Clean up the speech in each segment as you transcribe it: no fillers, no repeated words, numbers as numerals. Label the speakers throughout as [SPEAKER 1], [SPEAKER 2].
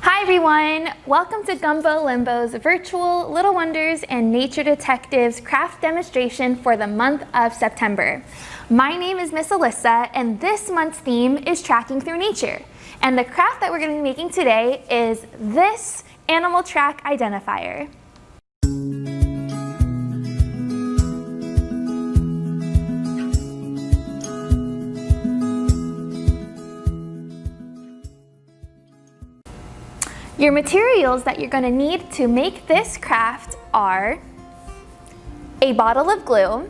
[SPEAKER 1] Hi everyone! Welcome to Gumbo Limbo's virtual Little Wonders and Nature Detectives craft demonstration for the month of September. My name is Miss Alyssa and this month's theme is tracking through nature. And the craft that we're going to be making today is this Animal Track Identifier. Your materials that you're going to need to make this craft are a bottle of glue,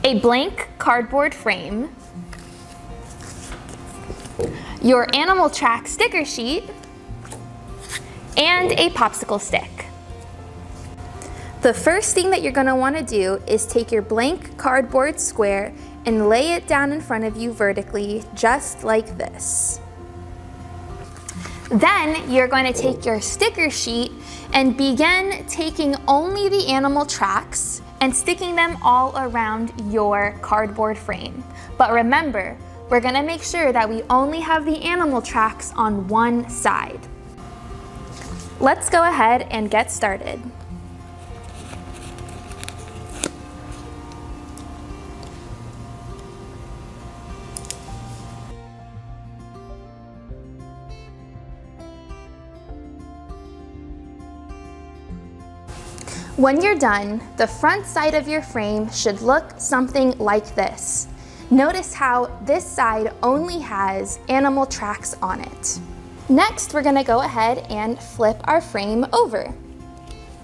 [SPEAKER 1] a blank cardboard frame, your Animal Track sticker sheet, and a popsicle stick. The first thing that you're going to want to do is take your blank cardboard square and lay it down in front of you vertically, just like this. Then you're going to take your sticker sheet and begin taking only the animal tracks and sticking them all around your cardboard frame. But remember, we're going to make sure that we only have the animal tracks on one side. Let's go ahead and get started. When you're done, the front side of your frame should look something like this. Notice how this side only has animal tracks on it. Next, we're going to go ahead and flip our frame over.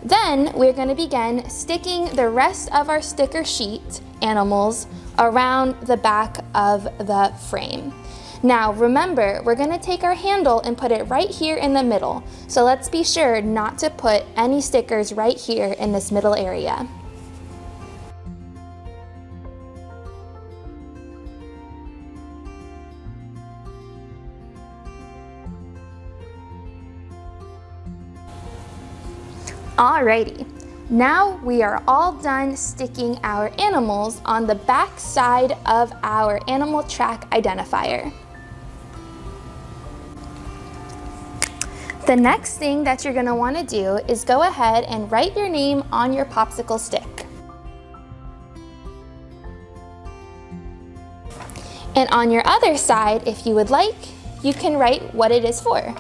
[SPEAKER 1] Then we're going to begin sticking the rest of our sticker sheet animals around the back of the frame. Now remember, we're going to take our handle and put it right here in the middle. So let's be sure not to put any stickers right here in this middle area. Alrighty, now we are all done sticking our animals on the back side of our Animal Track Identifier. The next thing that you're going to want to do is go ahead and write your name on your popsicle stick. And on your other side, if you would like, you can write what it is for.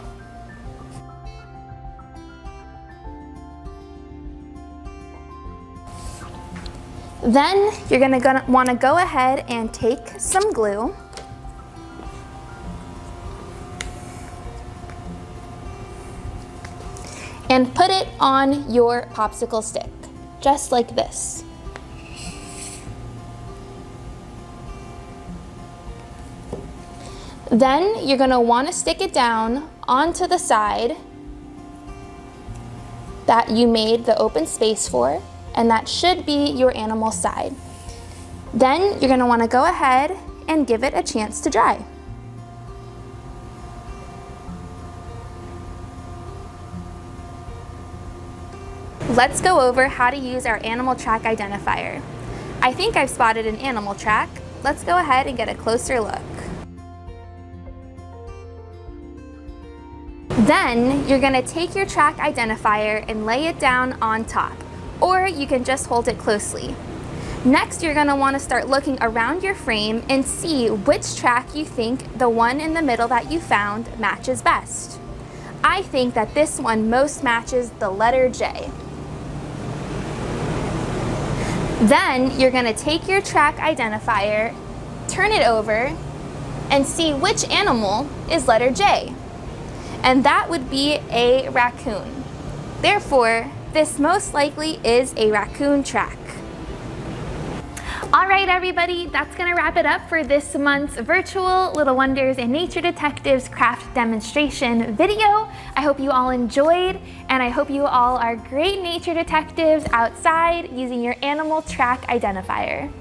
[SPEAKER 1] Then you're going to want to go ahead and take some glue and put it on your popsicle stick, just like this. Then you're going to want to stick it down onto the side that you made the open space for, and that should be your animal side. Then you're going to want to go ahead and give it a chance to dry. Let's go over how to use our Animal Track Identifier. I think I've spotted an animal track. Let's go ahead and get a closer look. Then you're going to take your track identifier and lay it down on top, or you can just hold it closely. Next, you're going to want to start looking around your frame and see which track you think the one in the middle that you found matches best. I think that this one most matches the letter J. Then you're going to take your track identifier, turn it over, and see which animal is letter J. And that would be a raccoon. Therefore, this most likely is a raccoon track. All right, everybody, that's going to wrap it up for this month's virtual Little Wonders and Nature Detectives craft demonstration video. I hope you all enjoyed, and I hope you all are great nature detectives outside using your Animal Track Identifier.